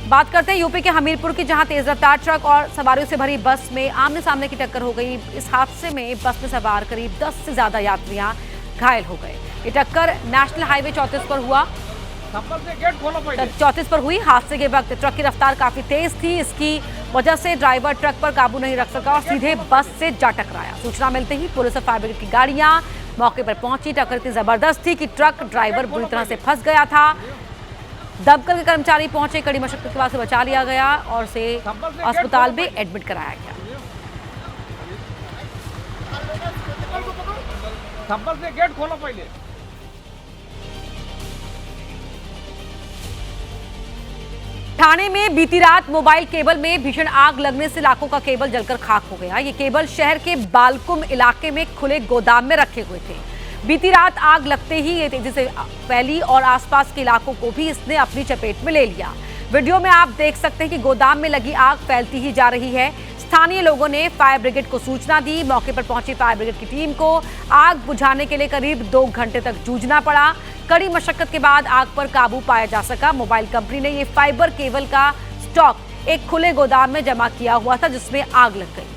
बात करते हैं यूपी के हमीरपुर की, जहां तेज रफ्तार ट्रक और सवारियों से भरी बस में आमने सामने की टक्कर हो गई। इस हादसे में बस में सवार करीब 10 से ज्यादा यात्रियां घायल हो गए। ये टक्कर नेशनल हाईवे 34 पर हुआ। 34 पर हुई। हादसे के वक्त ट्रक की रफ्तार काफी तेज थी। इसकी वजह से ड्राइवर ट्रक पर काबू नहीं रख सका और सीधे बस से जा टकराया। सूचना मिलते ही पुलिस और फायर ब्रिगेड की गाड़ियां मौके पर पहुंची। टक्कर इतनी जबरदस्त थी कि ट्रक ड्राइवर बुरी तरह से फंस गया था। दमकल के कर्मचारी पहुंचे, कड़ी मशक्कत के बाद से बचा लिया गया और उसे अस्पताल में एडमिट कराया गया। से गेट खोलो पहले। ठाणे में बीती रात मोबाइल केबल में भीषण आग लगने से लाखों का केबल जलकर खाक हो गया। ये केबल शहर के बालकुम इलाके में खुले गोदाम में रखे हुए थे। बीती रात आग लगते ही ये तेजी से फैली और आसपास के इलाकों को भी इसने अपनी चपेट में ले लिया। वीडियो में आप देख सकते हैं कि गोदाम में लगी आग फैलती ही जा रही है। स्थानीय लोगों ने फायर ब्रिगेड को सूचना दी। मौके पर पहुंची फायर ब्रिगेड की टीम को आग बुझाने के लिए करीब 2 घंटे तक जूझना पड़ा। कड़ी मशक्कत के बाद आग पर काबू पाया जा सका। मोबाइल कंपनी ने ये फाइबर केबल का स्टॉक एक खुले गोदाम में जमा किया हुआ था, जिसमें आग लग गई।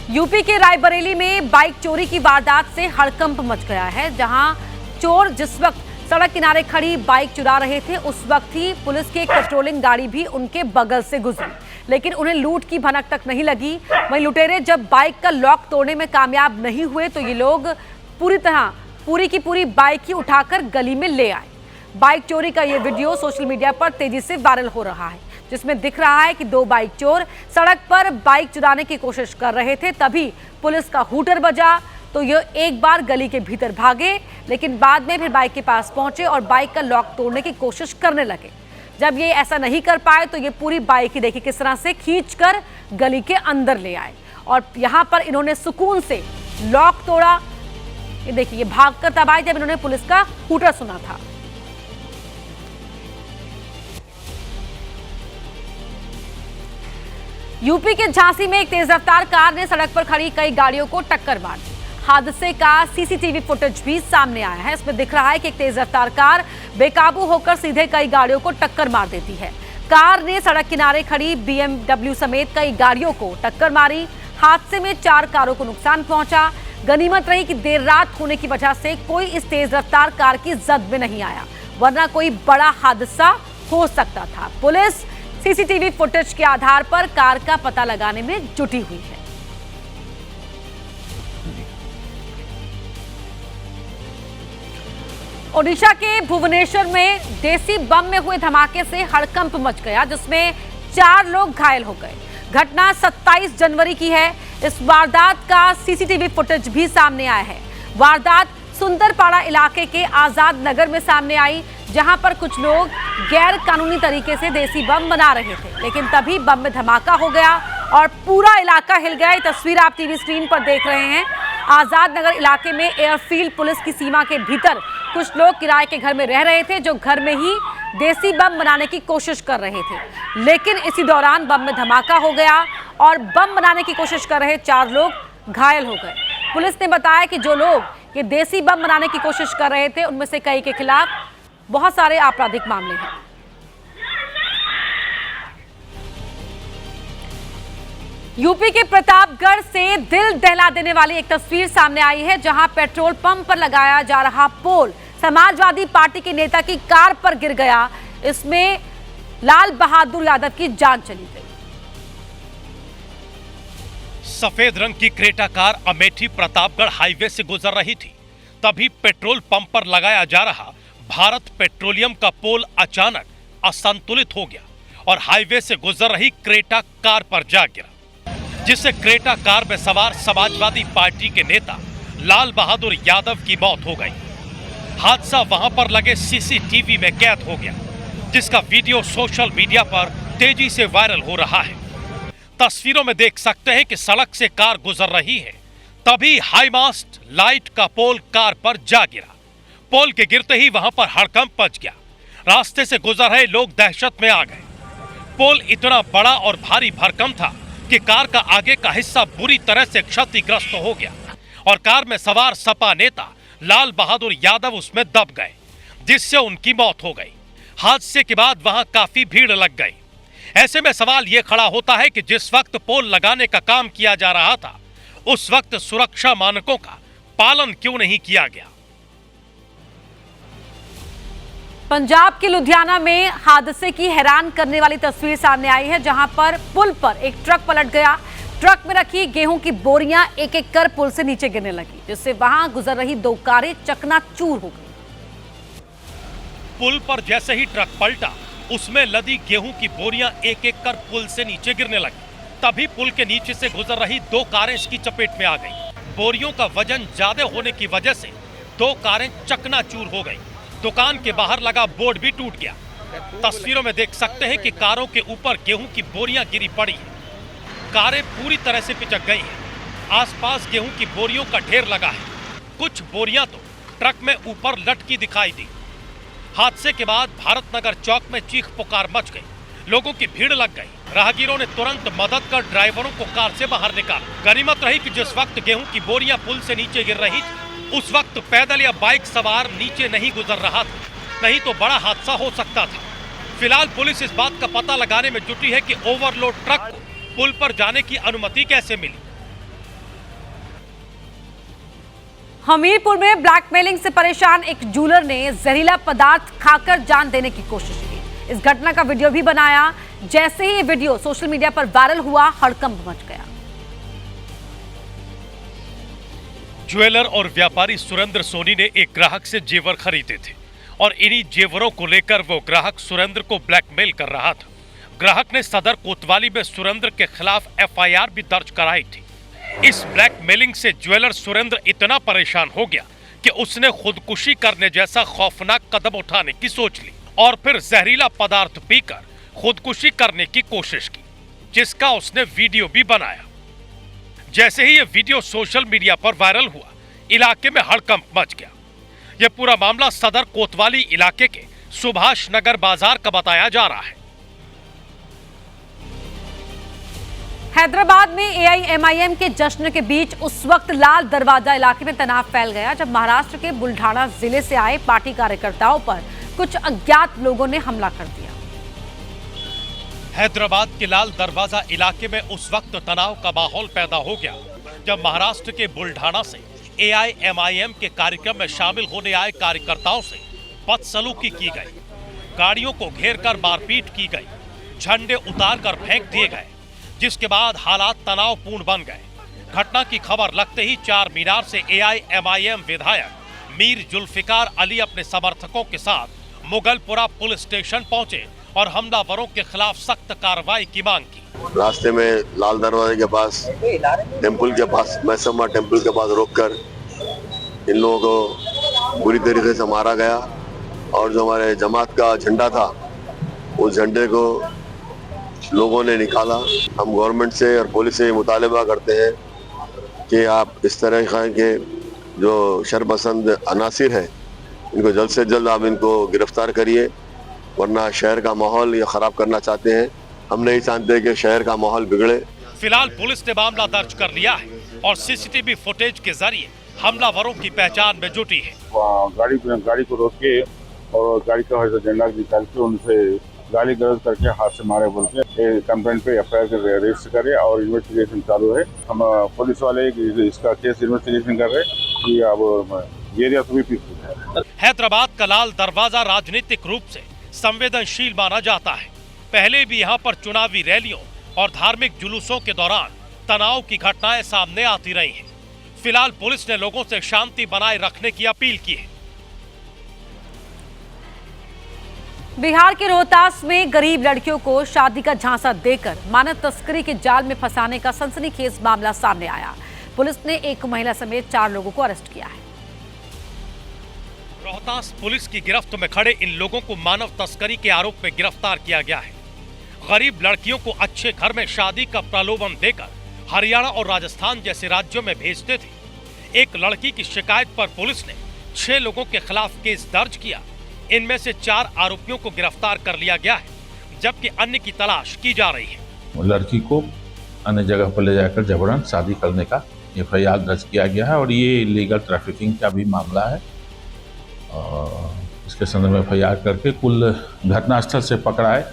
यूपी के रायबरेली में बाइक चोरी की वारदात से हड़कंप मच गया है। जहां चोर जिस वक्त सड़क किनारे खड़ी बाइक चुरा रहे थे, उस वक्त ही पुलिस की एक पेट्रोलिंग गाड़ी भी उनके बगल से गुजरी, लेकिन उन्हें लूट की भनक तक नहीं लगी। वहीं लुटेरे जब बाइक का लॉक तोड़ने में कामयाब नहीं हुए तो ये लोग पूरी की पूरी बाइक ही उठाकर गली में ले आए। बाइक चोरी का ये वीडियो सोशल मीडिया पर तेजी से वायरल हो रहा है, जिसमें दिख रहा है कि 2 बाइक चोर सड़क पर बाइक चुराने की कोशिश कर रहे थे। तभी पुलिस का हूटर बजा तो ये एक बार गली के भीतर भागे, लेकिन बाद में फिर बाइक के पास पहुंचे और बाइक का लॉक तोड़ने की कोशिश करने लगे। जब ये ऐसा नहीं कर पाए तो ये पूरी बाइक ही देखिए किस तरह से खींचकर गली के अंदर ले आए और यहाँ पर इन्होंने सुकून से लॉक तोड़ा। ये देखिए, ये भागकर तब आए जब इन्होंने पुलिस का हूटर सुना था। यूपी के झांसी में एक तेज रफ्तार कार ने सड़क पर खड़ी कई गाड़ियों को टक्कर मार दी। हादसे का सीसीटीवी फुटेज भी सामने आया है। इसमें दिख रहा है कि एक तेज रफ्तार कार बेकाबू होकर सीधे कई गाड़ियों को टक्कर मार देती है। कार ने सड़क किनारे खड़ी BMW समेत कई गाड़ियों को टक्कर मारी। हादसे में 4 कारों को नुकसान पहुंचा। गनीमत रही कि देर रात होने की वजह से कोई इस तेज रफ्तार कार की जद में नहीं आया, वरना कोई बड़ा हादसा हो सकता था। पुलिस सीसीटीवी फुटेज के आधार पर कार का पता लगाने में जुटी हुई है। ओडिशा के भुवनेश्वर में देसी बम में हुए धमाके से हड़कंप मच गया, जिसमें 4 लोग घायल हो गए। घटना 27 जनवरी की है। इस वारदात का सीसीटीवी फुटेज भी सामने आया है। वारदात सुंदरपाड़ा इलाके के आजाद नगर में सामने आई, जहां पर कुछ लोग गैर कानूनी तरीके से देसी बम बना रहे थे, लेकिन तभी बम में धमाका हो गया और पूरा इलाका हिल गया। ये तस्वीर आप टीवी स्क्रीन पर देख रहे हैं। आजाद नगर इलाके में एयरफील्ड पुलिस की सीमा के भीतर कुछ लोग किराए के घर में रह रहे थे, जो घर में ही देसी बम बनाने की कोशिश कर रहे थे, लेकिन इसी दौरान बम में धमाका हो गया और बम बनाने की कोशिश कर रहे 4 लोग घायल हो गए। पुलिस ने बताया कि जो लोग ये देसी बम बनाने की कोशिश कर रहे थे, उनमें से कई के खिलाफ बहुत सारे आपराधिक मामले हैं। यूपी के प्रतापगढ़ से दिल दहला देने वाली एक तस्वीर सामने आई है, जहां पेट्रोल पंप पर लगाया जा रहा पोल समाजवादी पार्टी के नेता की कार पर गिर गया। इसमें लाल बहादुर यादव की जान चली गई। सफेद रंग की Creta car Amethi Pratapgarh highway से गुजर रही थी, तभी पेट्रोल पंप पर लगाया जा रहा भारत पेट्रोलियम का पोल अचानक असंतुलित हो गया और हाईवे से गुजर रही क्रेटा कार पर जा गिरा, जिससे क्रेटा कार में सवार समाजवादी पार्टी के नेता लाल बहादुर यादव की मौत हो गई। हादसा वहां पर लगे सीसीटीवी में कैद हो गया, जिसका वीडियो सोशल मीडिया पर तेजी से वायरल हो रहा है। तस्वीरों में देख सकते हैं कि सड़क से कार गुजर रही है, तभी हाईमास्ट लाइट का पोल कार पर जा गिरा। पोल के गिरते ही वहां पर हड़कंप मच गया। रास्ते से गुजर रहे लोग दहशत में आ गए। पोल इतना बड़ा और भारी भरकम था कि कार का आगे का हिस्सा बुरी तरह से क्षतिग्रस्त हो गया और कार में सवार सपा नेता लाल बहादुर यादव उसमें दब गए, जिससे उनकी मौत हो गई। हादसे के बाद वहां काफी भीड़ लग गई। ऐसे में सवाल यह खड़ा होता है कि जिस वक्त पोल लगाने का काम किया जा रहा था, उस वक्त सुरक्षा मानकों का पालन क्यों नहीं किया गया। पंजाब के लुधियाना में हादसे की हैरान करने वाली तस्वीर सामने आई है, जहां पर पुल पर एक ट्रक पलट गया। ट्रक में रखी गेहूं की बोरियां एक एक कर पुल से नीचे गिरने लगी, जिससे वहां गुजर रही 2 कारें चकनाचूर हो गई। पुल पर जैसे ही ट्रक पलटा, उसमें लदी गेहूं की बोरियां एक एक कर पुल से नीचे गिरने लगी। तभी पुल के नीचे से गुजर रही 2 कारें इसकी चपेट में आ गई। बोरियों का वजन ज्यादा होने की वजह से 2 कारें चकनाचूर हो गई। दुकान के बाहर लगा बोर्ड भी टूट गया। तस्वीरों में देख सकते हैं कि कारों के ऊपर गेहूं की बोरियां गिरी पड़ी हैं। कारें पूरी तरह से पिचक गई हैं। आसपास गेहूं की बोरियों का ढेर लगा है। कुछ बोरियां तो ट्रक में ऊपर लटकी दिखाई दी। हादसे के बाद भारत नगर चौक में चीख पुकार मच गई। लोगों की भीड़ लग गई। राहगीरों ने तुरंत मदद कर ड्राइवरों को कार से बाहर निकाला। गनीमत रही कि जिस वक्त गेहूं की बोरियां पुल से नीचे गिर रही थी, उस वक्त पैदल या बाइक सवार नीचे नहीं गुजर रहा था, नहीं तो बड़ा हादसा हो सकता था। फिलहाल पुलिस इस बात का पता लगाने में जुटी है कि ओवरलोड ट्रक को पुल पर जाने की अनुमति कैसे मिली। हमीरपुर में ब्लैकमेलिंग से परेशान एक जूलर ने जहरीला पदार्थ खाकर जान देने की कोशिश की। इस घटना का वीडियो भी बनाया। जैसे ही ये वीडियो सोशल मीडिया पर वायरल हुआ, हड़कंप मच गया। ज्वेलर और व्यापारी सुरेंद्र सोनी ने एक ग्राहक से जेवर खरीदे थे और इन्हीं जेवरों को लेकर वो ग्राहक सुरेंद्र को ब्लैकमेल कर रहा था। ग्राहक ने सदर कोतवाली में सुरेंद्र के खिलाफ एफआईआर भी दर्ज कराई थी। इस ब्लैकमेलिंग से ज्वेलर सुरेंद्र इतना परेशान हो गया कि उसने खुदकुशी करने जैसा खौफनाक कदम उठाने की सोच ली और फिर जहरीला पदार्थ पीकर खुदकुशी करने की कोशिश की, जिसका उसने वीडियो भी बनाया। जैसे ही ये वीडियो सोशल मीडिया पर वायरल हुआ, इलाके में हड़कंप मच गया। यह पूरा मामला सदर कोतवाली इलाके के सुभाष नगर बाजार का बताया जा रहा है। हैदराबाद में एआईएमआईएम के जश्न के बीच उस वक्त लाल दरवाजा इलाके में तनाव फैल गया, जब महाराष्ट्र के बुल्ढाना जिले से आए पार्टी कार्यकर्ताओं पर कुछ अज्ञात लोगों ने हमला कर दिया। हैदराबाद के लाल दरवाजा इलाके में उस वक्त तनाव का माहौल पैदा हो गया, जब महाराष्ट्र के बुल्ढाना से एआईएमआईएम के कार्यक्रम में शामिल होने आए कार्यकर्ताओं से बदसलूकी की गई। गाड़ियों को घेरकर मारपीट की गई, झंडे उतारकर फेंक दिए गए, जिसके बाद हालात तनावपूर्ण बन गए। घटना की खबर लगते ही चार मीनार से एआईएमआईएम विधायक मीर जुल्फिकार अली अपने समर्थकों के साथ मुगलपुरा पुलिस स्टेशन पहुंचे और हमलावरों के खिलाफ सख्त कार्रवाई की मांग की। रास्ते में लाल दरवाजे के पास, टेम्पल के पास, मैसम्मा टेम्पल के पास रोककर इन लोगों को बुरी तरीके से मारा गया और जो हमारे जमात का झंडा था, उस झंडे को लोगों ने निकाला। हम गवर्नमेंट से और पुलिस से मुतालबा करते हैं कि आप इस तरह के जो शरपसंद अनासिर हैं, इनको जल्द से जल्द आप इनको गिरफ्तार करिए, वरना शहर का माहौल ये खराब करना चाहते हैं। हम नहीं चाहते कि शहर का माहौल बिगड़े। फिलहाल पुलिस ने मामला दर्ज कर लिया है और सीसीटीवी फुटेज के जरिए हमलावरों की पहचान में जुटी है। गाड़ी को रोक के और गाड़ी का झंडा निकाल के उनसे गाली गलौज करके हाथ से मारे बोल के कंप्लेंट पे एफआईआर रजिस्टर करे और इन्वेस्टिगेशन चालू है। हम पुलिस वाले इसका केस इन्वेस्टिगेशन कर रहे हैं कि अब एरिया तो भी पीसफुल है। हैदराबाद का लाल दरवाजा राजनीतिक रूप से संवेदनशील माना जाता है। पहले भी यहाँ पर चुनावी रैलियों और धार्मिक जुलूसों के दौरान तनाव की घटनाएं सामने आती रही हैं। फिलहाल पुलिस ने लोगों से शांति बनाए रखने की अपील की है। बिहार के रोहतास में गरीब लड़कियों को शादी का झांसा देकर मानव तस्करी के जाल में फंसाने का सनसनीखेज मामला सामने आया। पुलिस ने एक महिला समेत 4 लोगों को अरेस्ट किया है। रोहतास पुलिस की गिरफ्त में खड़े इन लोगों को मानव तस्करी के आरोप में गिरफ्तार किया गया है। गरीब लड़कियों को अच्छे घर में शादी का प्रलोभन देकर हरियाणा और राजस्थान जैसे राज्यों में भेजते थे। एक लड़की की शिकायत पर पुलिस ने 6 लोगों के खिलाफ केस दर्ज किया। इनमें से 4 आरोपियों को गिरफ्तार कर लिया गया है, जबकि अन्य की तलाश की जा रही है। लड़की को अन्य जगह पर ले जाकर जबरन शादी करने का FIR दर्ज किया गया है और ये इलीगल ट्रैफिकिंग का भी मामला है। और इसके संदर्भ में FIR करके कुल घटनास्थल से पकड़ाए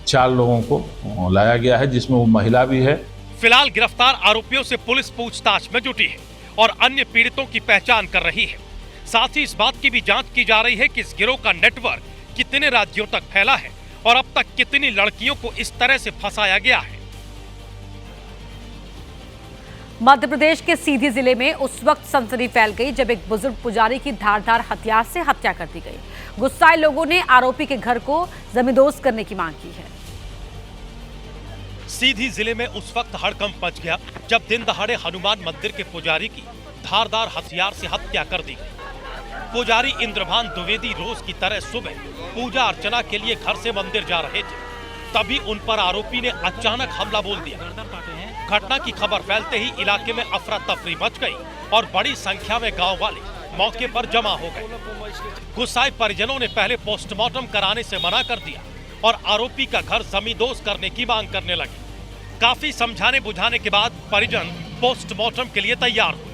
4 लोगों को लाया गया है, जिसमें वो महिला भी है। फिलहाल गिरफ्तार आरोपियों से पुलिस पूछताछ में जुटी है और अन्य पीड़ितों की पहचान कर रही है। साथ ही इस बात की भी जांच की जा रही है कि इस गिरोह का नेटवर्क कितने राज्यों तक फैला है और अब तक कितनी लड़कियों को इस तरह से फंसाया गया है। मध्य प्रदेश के सीधी जिले में उस वक्त सनसनी फैल गई जब एक बुजुर्ग पुजारी की धारदार हथियार से हत्या कर दी गई। गुस्साए लोगों ने आरोपी के घर को जमींदोज करने की मांग की है। सीधी जिले में उस वक्त हड़कंप मच गया जब दिन दहाड़े हनुमान मंदिर के पुजारी की धारदार हथियार से हत्या कर दी गई। पुजारी इंद्रभान द्विवेदी रोज की तरह सुबह पूजा अर्चना के लिए घर से मंदिर जा रहे थे, तभी उन पर आरोपी ने अचानक हमला बोल दिया। घटना की खबर फैलते ही इलाके में अफरा तफरी मच गई और बड़ी संख्या में गांव वाले मौके पर जमा हो गए। गुस्साए परिजनों ने पहले पोस्टमार्टम कराने से मना कर दिया और आरोपी का घर जमींदोज करने की मांग करने लगे। काफी समझाने बुझाने के बाद परिजन पोस्टमार्टम के लिए तैयार हुए।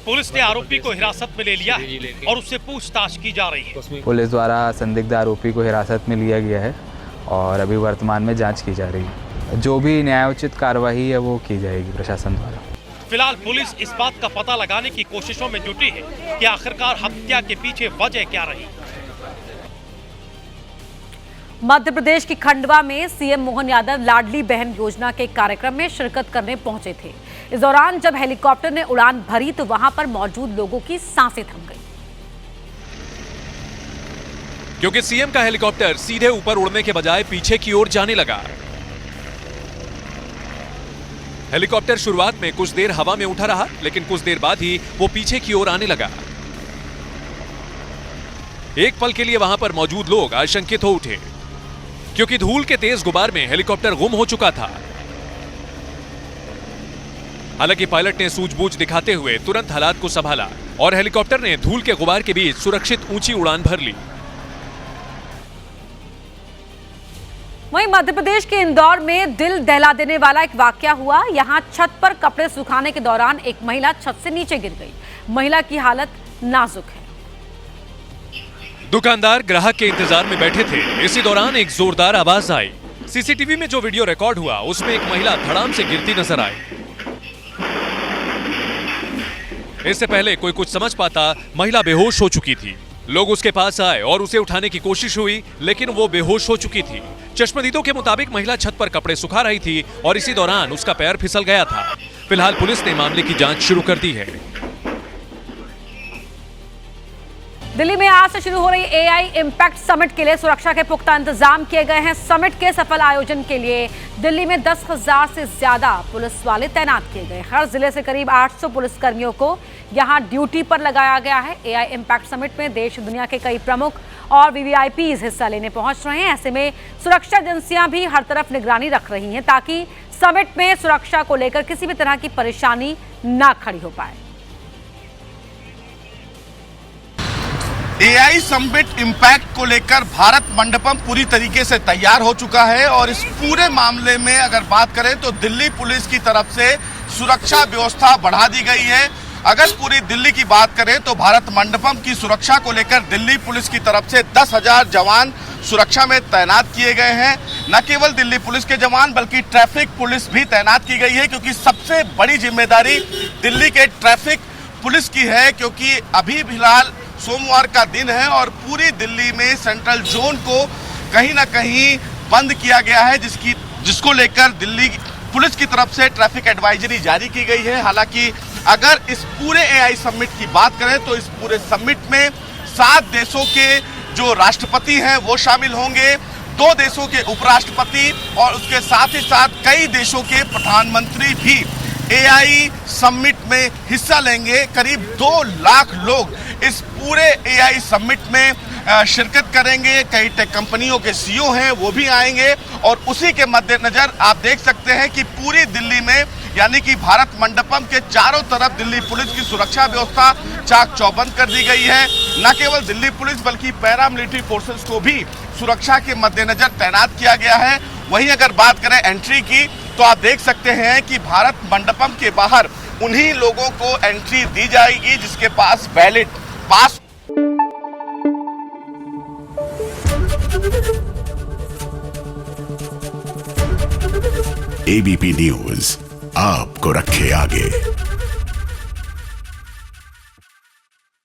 पुलिस ने आरोपी को हिरासत में ले लिया है और उससे पूछताछ की जा रही है। पुलिस द्वारा संदिग्ध आरोपी को हिरासत में लिया गया है और अभी वर्तमान में जांच की जा रही है। जो भी न्यायोचित कार्रवाई है वो की जाएगी प्रशासन द्वारा। फिलहाल पुलिस इस बात का पता लगाने की कोशिशों में जुटी है कि आखिरकार हत्या के पीछे वजह क्या रही। मध्य प्रदेश की खंडवा में सीएम मोहन यादव लाडली बहन योजना के कार्यक्रम में शिरकत करने पहुंचे थे। इस दौरान जब हेलीकॉप्टर ने उड़ान भरी तो वहां पर मौजूद लोगों की सांसें थम गई, क्योंकि सीएम का हेलीकॉप्टर सीधे ऊपर उड़ने के बजाय पीछे की ओर जाने लगा। हेलीकॉप्टर शुरुआत में कुछ देर हवा में उठा रहा, लेकिन कुछ देर बाद ही वो पीछे की ओर आने लगा। एक पल के लिए वहां पर मौजूद लोग आशंकित हो उठे, क्योंकि धूल के तेज गुबार में हेलीकॉप्टर गुम हो चुका था। हालांकि पायलट ने सूझबूझ दिखाते हुए तुरंत हालात को संभाला और हेलीकॉप्टर ने धूल के गुबार के बीच सुरक्षित ऊंची उड़ान भर ली। वहीं मध्य प्रदेश के इंदौर में दिल दहला देने वाला एक वाकया हुआ। यहां छत पर कपड़े सुखाने के दौरान एक महिला छत से नीचे गिर गई। महिला की हालत नाजुक है। दुकानदार ग्राहक के इंतजार में बैठे थे। इसी दौरान एक जोरदार आवाज आई। सीसीटीवी में जो वीडियो रिकॉर्ड हुआ उसमें एक महिला धड़ाम से गिरती नजर आई। इससे पहले कोई कुछ समझ पाता, महिला बेहोश हो चुकी थी। लोग उसके पास आए और उसे उठाने की कोशिश हुई, लेकिन वो बेहोश हो चुकी थी। चश्मदीदों के मुताबिक महिला छत पर कपड़े सुखा रही थी और इसी दौरान उसका पैर फिसल गया था। फिलहाल पुलिस ने मामले की जांच शुरू कर दी है। दिल्ली में आज से शुरू हो रही AI इम्पैक्ट समिट के लिए सुरक्षा के पुख्ता इंतजाम किए गए हैं। समिट के सफल आयोजन के लिए दिल्ली में 10,000 से ज्यादा पुलिस वाले तैनात किए गए। हर जिले से करीब 800 पुलिसकर्मियों को यहां ड्यूटी पर लगाया गया है। AI इम्पैक्ट समिट में देश दुनिया के कई प्रमुख और VVIPs हिस्सा लेने पहुंच रहे हैं। ऐसे में सुरक्षा एजेंसियां भी हर तरफ निगरानी रख रही हैं ताकि समिट में सुरक्षा को लेकर किसी भी तरह की परेशानी ना खड़ी हो पाए। AI समिट इम्पैक्ट को लेकर भारत मंडपम पूरी तरीके से तैयार हो चुका है और इस पूरे मामले में अगर बात करें तो दिल्ली पुलिस की तरफ से सुरक्षा व्यवस्था बढ़ा दी गई है। अगर पूरी दिल्ली की बात करें तो भारत मंडपम की सुरक्षा को लेकर दिल्ली पुलिस की तरफ से 10,000 जवान सुरक्षा में तैनात किए गए हैं। न केवल दिल्ली पुलिस के जवान बल्कि ट्रैफिक पुलिस भी तैनात की गई है, क्योंकि सबसे बड़ी जिम्मेदारी दिल्ली के ट्रैफिक पुलिस की है, क्योंकि अभी फिलहाल सोमवार का दिन है और पूरी दिल्ली में सेंट्रल जोन को कहीं ना कहीं बंद किया गया है, जिसको लेकर दिल्ली पुलिस की तरफ से ट्रैफिक एडवाइजरी जारी की गई है। हालांकि अगर इस पूरे AI समिट की बात करें तो इस पूरे समिट में 7 देशों के जो राष्ट्रपति हैं वो शामिल होंगे, 2 देशों के उपराष्ट्रपति और उसके साथ ही साथ कई देशों के प्रधानमंत्री भी AI समिट में हिस्सा लेंगे। करीब 2 लाख लोग इस पूरे AI समिट में शिरकत करेंगे। कई टेक कंपनियों के CEO हैं वो भी आएंगे और उसी के मद्देनजर आप देख सकते हैं कि पूरी दिल्ली में यानी कि भारत मंडपम के चारों तरफ दिल्ली पुलिस की सुरक्षा व्यवस्था चाक चौबंद कर दी गई है। न केवल दिल्ली पुलिस बल्कि पैरामिलिट्री फोर्सेस को भी सुरक्षा के मद्देनजर तैनात किया गया है। वहीं अगर बात करें एंट्री की तो आप देख सकते हैं कि भारत मंडपम के बाहर उन्हीं लोगों को एंट्री दी जाएगी जिसके पास वैलिड पास। एबीपी न्यूज आपको रखे आगे।